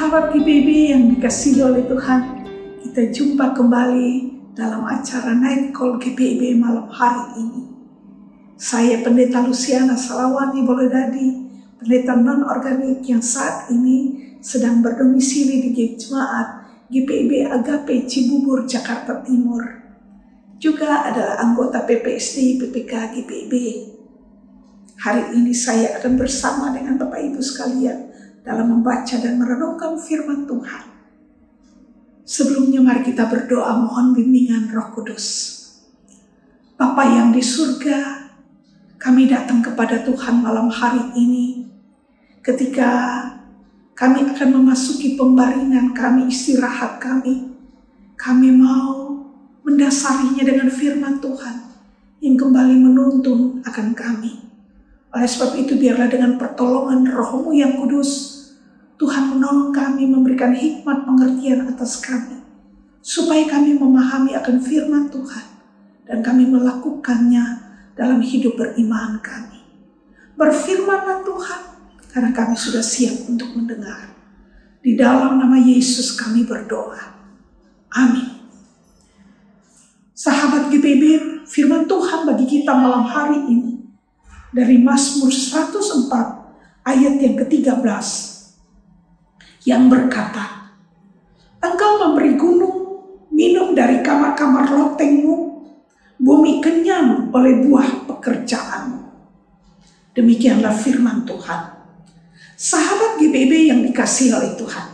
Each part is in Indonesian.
Sahabat GPIB yang dikasihi oleh Tuhan, kita jumpa kembali dalam acara Night Call GPIB malam hari ini. Saya Pendeta Luciana Salawati Bolodadi, pendeta non-organik yang saat ini sedang berdomisili di Jemaat GPIB Agape Cibubur, Jakarta Timur. Juga adalah anggota PPSD PPK GPIB. Hari ini saya akan bersama dengan Bapak Ibu sekalian dalam membaca dan merenungkan firman Tuhan. Sebelumnya mari kita berdoa mohon bimbingan Roh Kudus. Bapa yang di surga, kami datang kepada Tuhan malam hari ini ketika kami akan memasuki pembaringan kami, istirahat kami. Kami mau mendasarinya dengan firman Tuhan yang kembali menuntun akan kami. Oleh sebab itu biarlah dengan pertolongan Roh-Mu yang kudus, Tuhan menolong kami, memberikan hikmat pengertian atas kami, supaya kami memahami akan firman Tuhan, dan kami melakukannya dalam hidup beriman kami. Berfirmanlah Tuhan, karena kami sudah siap untuk mendengar. Di dalam nama Yesus kami berdoa. Amin. Sahabat GPIB, firman Tuhan bagi kita malam hari ini, dari Mazmur 104 ayat yang ke-13. Yang berkata, Engkau memberi gunung minum dari kamar-kamar lotengmu, bumi kenyang oleh buah pekerjaanmu. Demikianlah firman Tuhan. Sahabat GPIB yang dikasihi oleh Tuhan,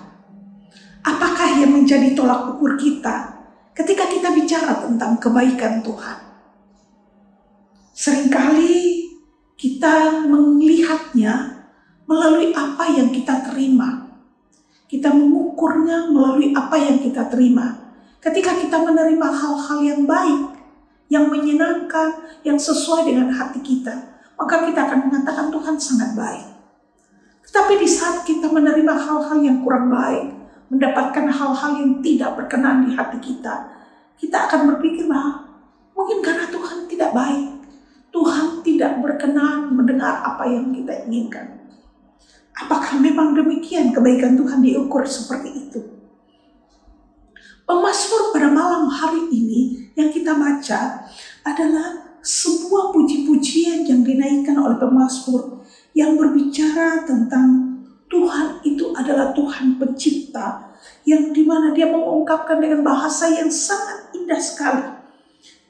apakah yang menjadi tolak ukur kita ketika kita bicara tentang kebaikan Tuhan? Seringkali kita melihatnya melalui apa yang kita terima. Kita mengukurnya melalui apa yang kita terima. Ketika kita menerima hal-hal yang baik, yang menyenangkan, yang sesuai dengan hati kita, maka kita akan mengatakan Tuhan sangat baik. Tetapi di saat kita menerima hal-hal yang kurang baik, mendapatkan hal-hal yang tidak berkenan di hati kita, kita akan berpikir bahwa mungkin karena Tuhan tidak baik, Tuhan tidak berkenan mendengar apa yang kita inginkan. Apakah memang demikian kebaikan Tuhan diukur seperti itu? Pemazmur pada malam hari ini yang kita baca adalah sebuah puji-pujian yang dinaikkan oleh pemazmur yang berbicara tentang Tuhan itu adalah Tuhan pencipta, yang dimana dia mengungkapkan dengan bahasa yang sangat indah sekali,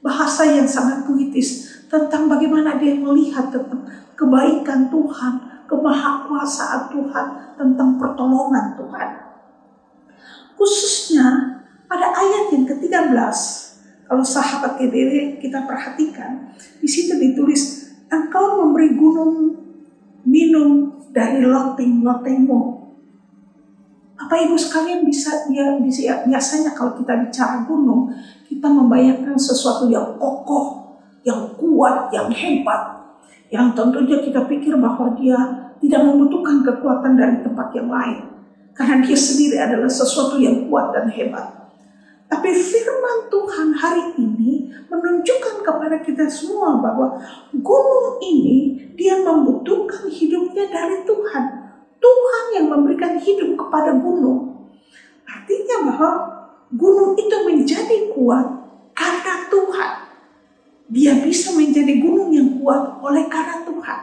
bahasa yang sangat puitis tentang bagaimana dia melihat tentang kebaikan Tuhan, kemahakuasaan Tuhan, tentang pertolongan Tuhan. Khususnya pada ayat yang ke-13, kalau sahabat GPIB kita perhatikan, di situ ditulis, Engkau memberi gunung minum dari loteng-lotengmu. Bapak Ibu sekalian biasanya kalau kita bicara gunung, kita membayangkan sesuatu yang kokoh, yang kuat, yang hebat, yang tentunya kita pikir bahwa dia tidak membutuhkan kekuatan dari tempat yang lain, karena dia sendiri adalah sesuatu yang kuat dan hebat. Tapi firman Tuhan hari ini menunjukkan kepada kita semua bahwa gunung ini dia membutuhkan hidupnya dari Tuhan. Tuhan yang memberikan hidup kepada gunung. Artinya bahwa gunung itu menjadi kuat karena Tuhan. Dia bisa menjadi gunung yang kuat oleh karena Tuhan.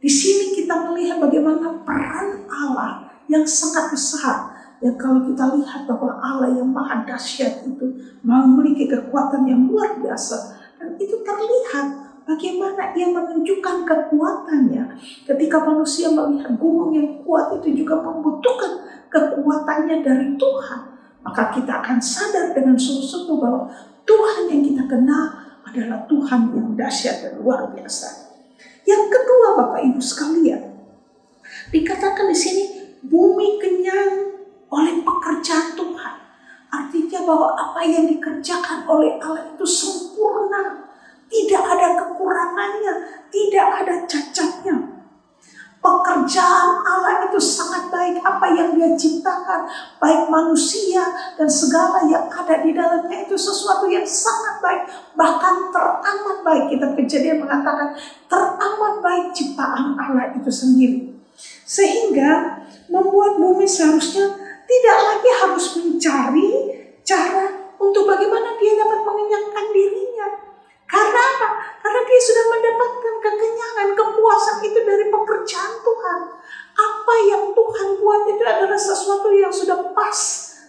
Di sini kita melihat bagaimana peran Allah yang sangat besar. Ya, kalau kita lihat bahwa Allah yang maha dahsyat itu memiliki kekuatan yang luar biasa. Dan itu terlihat bagaimana ia menunjukkan kekuatannya. Ketika manusia melihat gunung yang kuat itu juga membutuhkan kekuatannya dari Tuhan. Maka kita akan sadar dengan sungguh-sungguh bahwa Tuhan yang kita kenal adalah Tuhan yang dahsyat dan luar biasa. Yang kedua, Bapak Ibu sekalian, dikatakan di sini bumi kenyang oleh pekerjaan Tuhan. Artinya bahwa apa yang dikerjakan oleh Allah itu sempurna, tidak ada kekurangannya, tidak ada cacatnya. Pekerjaan Allah itu sangat baik. Apa yang dia ciptakan, baik manusia dan segala yang ada di dalamnya itu sesuatu yang sangat baik. Bahkan teramat baik. Kitab Kejadian mengatakan teramat baik ciptaan Allah itu sendiri. Sehingga membuat bumi seharusnya tidak lagi harus mencari cara untuk bagaimana dia dapat mengenyangkan dirinya. Karena apa? Karena dia sudah mendapatkan kekenyangan, kepuasan itu dari pekerjaan Tuhan. Apa yang Tuhan buat itu adalah sesuatu yang sudah pas,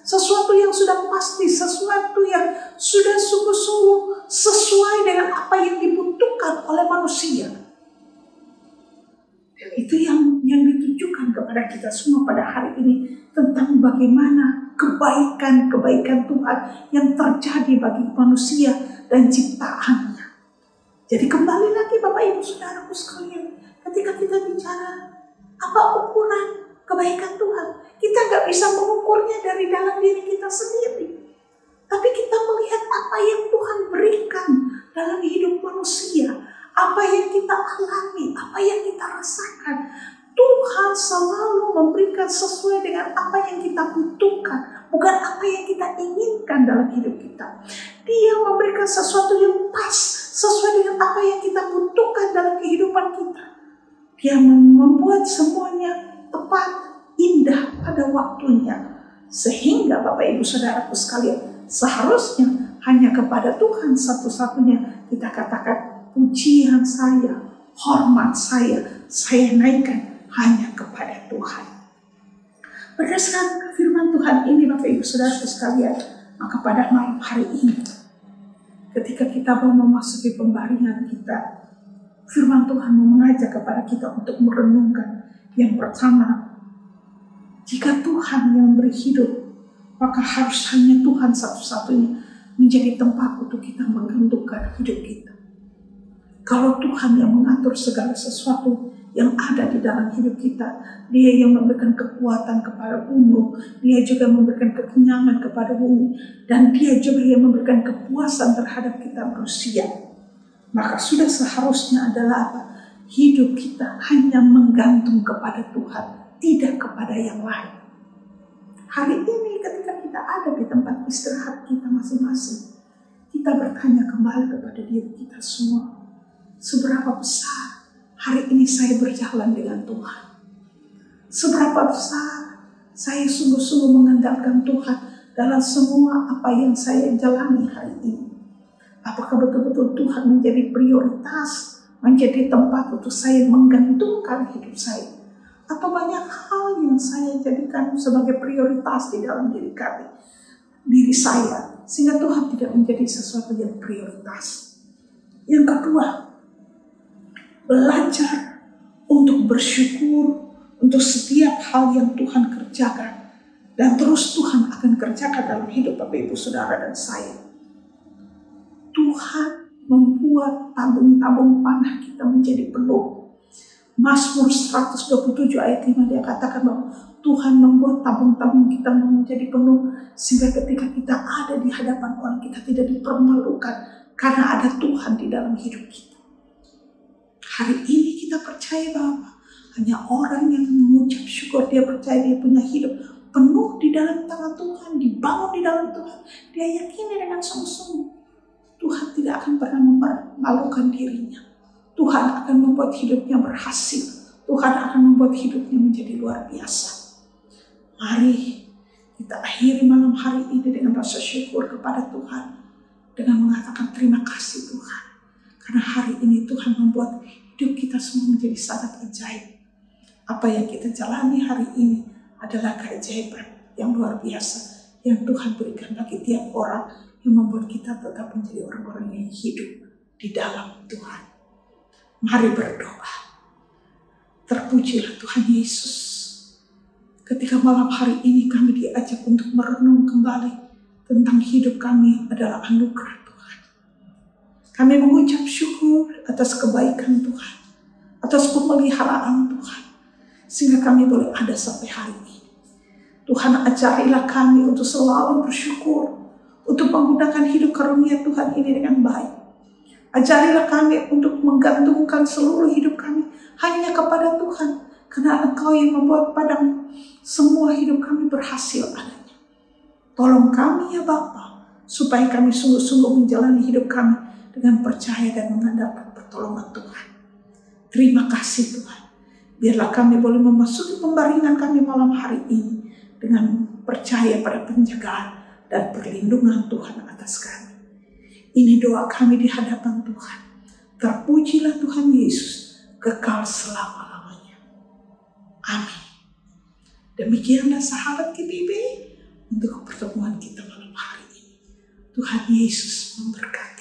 sesuatu yang sudah pasti, sesuatu yang sudah sungguh-sungguh sesuai dengan apa yang dibutuhkan oleh manusia. Dan itu yang ditujukan kepada kita semua pada hari ini, tentang bagaimana kebaikan Tuhan yang terjadi bagi manusia dan ciptaannya. Jadi kembali lagi Bapak Ibu Saudaraku sekalian, ketika kita bicara apa ukuran kebaikan Tuhan, kita nggak bisa mengukurnya dari dalam diri kita sendiri. Tapi kita melihat apa yang Tuhan berikan dalam hidup manusia, apa yang kita alami, apa yang kita rasakan. Tuhan selalu memberikan sesuai dengan apa yang kita butuhkan, bukan apa yang kita inginkan dalam hidup kita. Dia memberikan sesuatu yang pas, sesuai dengan apa yang kita butuhkan dalam kehidupan kita. Dia membuat semuanya tepat, indah pada waktunya. Sehingga Bapak Ibu Saudaraku sekalian, seharusnya hanya kepada Tuhan satu-satunya kita katakan, pujian saya, hormat saya naikkan hanya kepada Tuhan. Berdasarkan firman Tuhan ini Bapak Ibu Saudaraku sekalian, maka pada malam hari ini, ketika kita mau memasuki pembaringan kita, firman Tuhan mengajak kepada kita untuk merenungkan. Yang pertama, jika Tuhan yang memberi hidup, maka harus hanya Tuhan satu-satunya menjadi tempat untuk kita menggantungkan hidup kita. Kalau Tuhan yang mengatur segala sesuatu yang ada di dalam hidup kita, Dia yang memberikan kekuatan kepada gunung, Dia juga memberikan kekenyangan kepada bumi, dan Dia juga yang memberikan kepuasan terhadap kita manusia. Maka sudah seharusnya adalah apa? Hidup kita hanya menggantung kepada Tuhan, tidak kepada yang lain. Hari ini ketika kita ada di tempat istirahat kita masing-masing, kita bertanya kembali kepada diri kita semua, seberapa besar hari ini saya berjalan dengan Tuhan? Seberapa besar saya sungguh-sungguh mengandalkan Tuhan dalam semua apa yang saya jalani hari ini? Apakah betul-betul Tuhan menjadi prioritas, menjadi tempat untuk saya menggantungkan hidup saya? Atau banyak hal yang saya jadikan sebagai prioritas di dalam diri saya, sehingga Tuhan tidak menjadi sesuatu yang prioritas. Yang kedua, belajar untuk bersyukur untuk setiap hal yang Tuhan kerjakan dan terus Tuhan akan kerjakan dalam hidup Bapak Ibu Saudara dan saya. Tuhan membuat tabung-tabung panah kita menjadi penuh. Mazmur 127 ayat 5 dia katakan bahwa Tuhan membuat tabung-tabung kita menjadi penuh, sehingga ketika kita ada di hadapan orang, kita tidak dipermalukan karena ada Tuhan di dalam hidup kita. Hari ini kita percaya bahwa hanya orang yang mengucap syukur, dia percaya dia punya hidup penuh di dalam tangan Tuhan, dibangun di dalam Tuhan. Dia yakini dengan sungguh-sungguh Tuhan tidak akan pernah mempermalukan dirinya. Tuhan akan membuat hidupnya berhasil. Tuhan akan membuat hidupnya menjadi luar biasa. Mari kita akhiri malam hari ini dengan rasa syukur kepada Tuhan, dengan mengatakan terima kasih Tuhan, karena hari ini Tuhan membuat hidup kita semua menjadi sangat ajaib. Apa yang kita jalani hari ini adalah keajaiban yang luar biasa yang Tuhan berikan bagi tiap orang, yang membuat kita tetap menjadi orang-orang yang hidup di dalam Tuhan. Mari berdoa. Terpujilah Tuhan Yesus. Ketika malam hari ini kami diajak untuk merenung kembali tentang hidup kami adalah anugerah Tuhan. Kami mengucap syukur atas kebaikan Tuhan, atas pemeliharaan Tuhan, sehingga kami boleh ada sampai hari ini. Tuhan, ajarilah kami untuk selalu bersyukur, untuk menggunakan hidup karunia Tuhan ini dengan baik. Ajarilah kami untuk menggantungkan seluruh hidup kami hanya kepada Tuhan, karena Engkau yang membuat padang semua hidup kami berhasil adanya. Tolong kami ya Bapa, supaya kami sungguh-sungguh menjalani hidup kami dengan percaya dan mengandalkan pertolongan Tuhan. Terima kasih Tuhan. Biarlah kami boleh memasuki pembaringan kami malam hari ini dengan percaya pada penjagaan dan perlindungan Tuhan atas kami. Ini doa kami di hadapan Tuhan. Terpujilah Tuhan Yesus kekal selama-lamanya. Amin. Demikianlah sahabat GBIB untuk pertemuan kita malam hari ini. Tuhan Yesus memberkati.